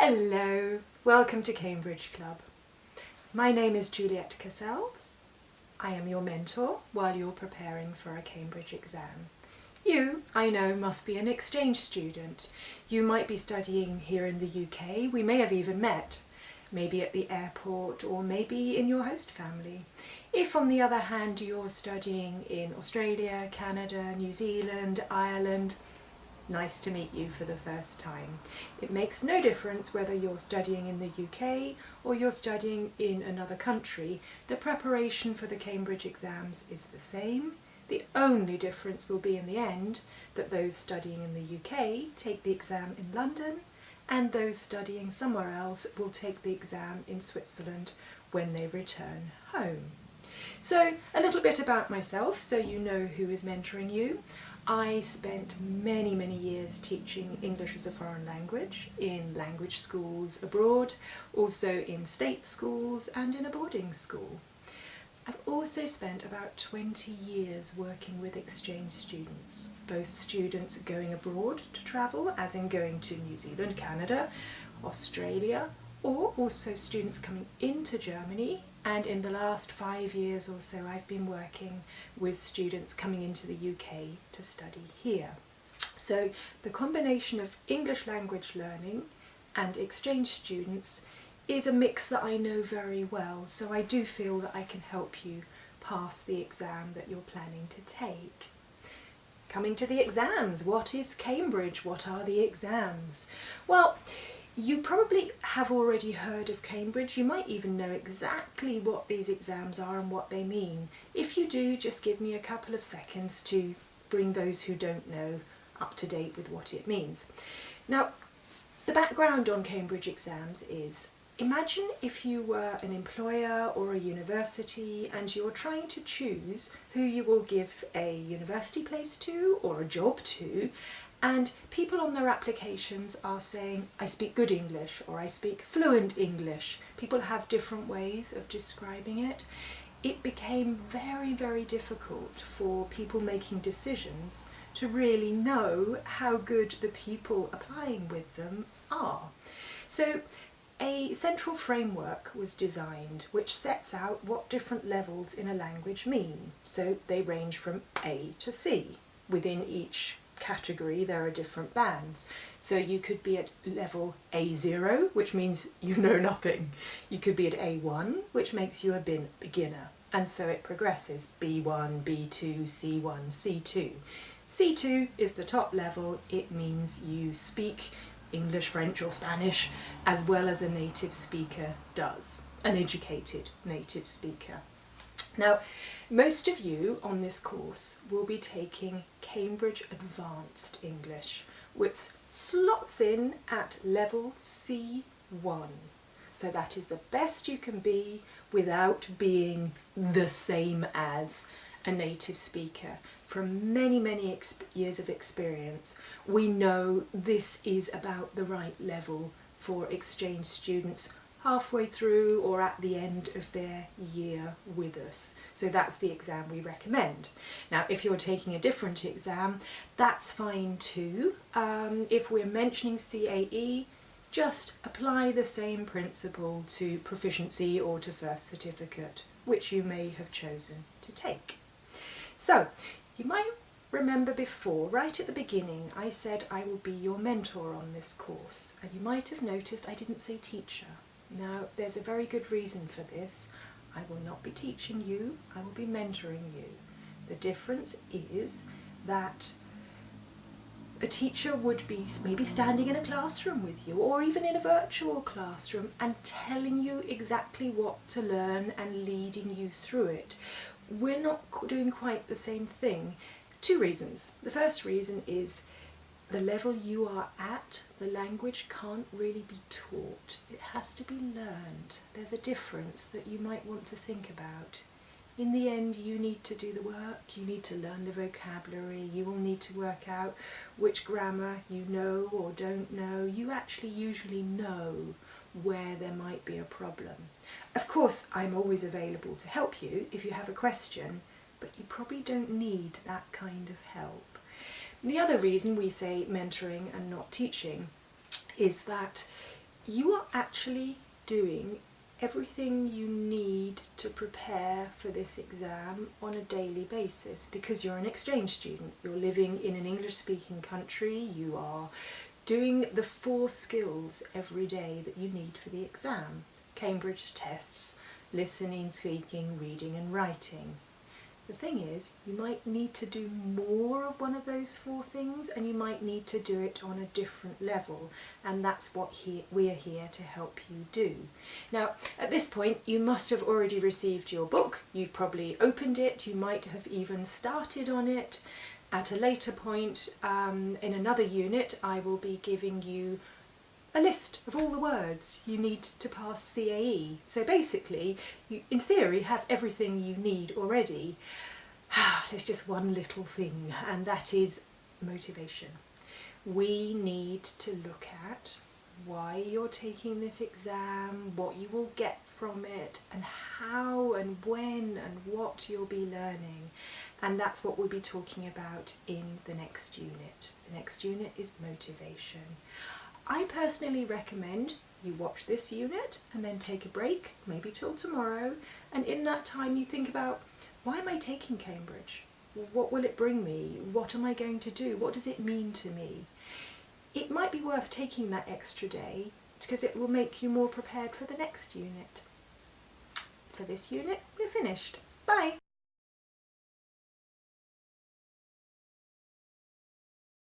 Hello, welcome to Cambridge Club. My name is Juliet Cassells. I am your mentor while you're preparing for a Cambridge exam. You, I know, must be an exchange student. You might be studying here in the UK. We may have even met, maybe at the airport or maybe in your host family. If, on the other hand, you're studying in Australia, Canada, New Zealand, Ireland, nice to meet you for the first time. It makes no difference whether you're studying in the UK or you're studying in another country. The preparation for the Cambridge exams is the same. The only difference will be in the end that those studying in the UK take the exam in London and those studying somewhere else will take the exam in Switzerland when they return home. So a little bit about myself so you know who is mentoring you. I spent many years teaching English as a foreign language in language schools abroad, also in state schools and in a boarding school. I've also spent about 20 years working with exchange students, both students going abroad to travel, as in going to New Zealand, Canada, Australia, or also students coming into Germany. And in the last 5 years or so I've been working with students coming into the UK to study here. So the combination of English language learning and exchange students is a mix that I know very well, so I do feel that I can help you pass the exam that you're planning to take. Coming to the exams, what is Cambridge? What are the exams? Well, you probably have already heard of Cambridge. You might even know exactly what these exams are and what they mean. If you do, just give me a couple of seconds to bring those who don't know up to date with what it means. Now, the background on Cambridge exams is, imagine if you were an employer or a university and you're trying to choose who you will give a university place to or a job to, and people on their applications are saying, I speak good English or I speak fluent English. People have different ways of describing it. It became very difficult for people making decisions to really know how good the people applying with them are. So a central framework was designed which sets out what different levels in a language mean. So they range from A to C. Within each category there are different bands. So you could be at level A0, which means you know nothing. You could be at A1, which makes you a beginner. And so it progresses, B1, B2, C1, C2. C2 is the top level. It means you speak English, French or Spanish as well as a native speaker does, an educated native speaker. Now, most of you on this course will be taking Cambridge Advanced English, which slots in at level C1. So that is the best you can be without being the same as a native speaker. From many years of experience, we know this is about the right level for exchange students halfway through or at the end of their year with us. So that's the exam we recommend. Now, if you're taking a different exam, that's fine too. If we're mentioning CAE, just apply the same principle to proficiency or to first certificate, which you may have chosen to take. So, you might remember before, right at the beginning, I said I will be your mentor on this course, and you might have noticed I didn't say teacher. Now, there's a very good reason for this. I will not be teaching you, I will be mentoring you. The difference is that a teacher would be maybe standing in a classroom with you or even in a virtual classroom and telling you exactly what to learn and leading you through it. We're not doing quite the same thing. Two reasons. The first reason is the level you are at, the language can't really be taught. It has to be learned. There's a difference that you might want to think about. In the end, you need to do the work, you need to learn the vocabulary, you will need to work out which grammar you know or don't know. You actually usually know where there might be a problem. Of course, I'm always available to help you if you have a question, but you probably don't need that kind of help. The other reason we say mentoring and not teaching is that you are actually doing everything you need to prepare for this exam on a daily basis, because you're an exchange student, you're living in an English-speaking country, you are doing the 4 skills every day that you need for the exam. Cambridge tests, listening, speaking, reading and writing. The thing is, you might need to do more of one of those 4 things, and you might need to do it on a different level, and that's what we're here to help you do. Now, at this point, you must have already received your book. You've probably opened it, you might have even started on it. At a later point, in another unit, I will be giving you a list of all the words you need to pass CAE. So basically, you in theory have everything you need already. There's just one little thing, and that is motivation. We need to look at why you're taking this exam, what you will get from it, and how and when and what you'll be learning. And that's what we'll be talking about in the next unit. The next unit is motivation. I personally recommend you watch this unit and then take a break, maybe till tomorrow, and in that time you think about, why am I taking Cambridge? What will it bring me? What am I going to do? What does it mean to me? It might be worth taking that extra day because it will make you more prepared for the next unit. For this unit, we're finished. Bye!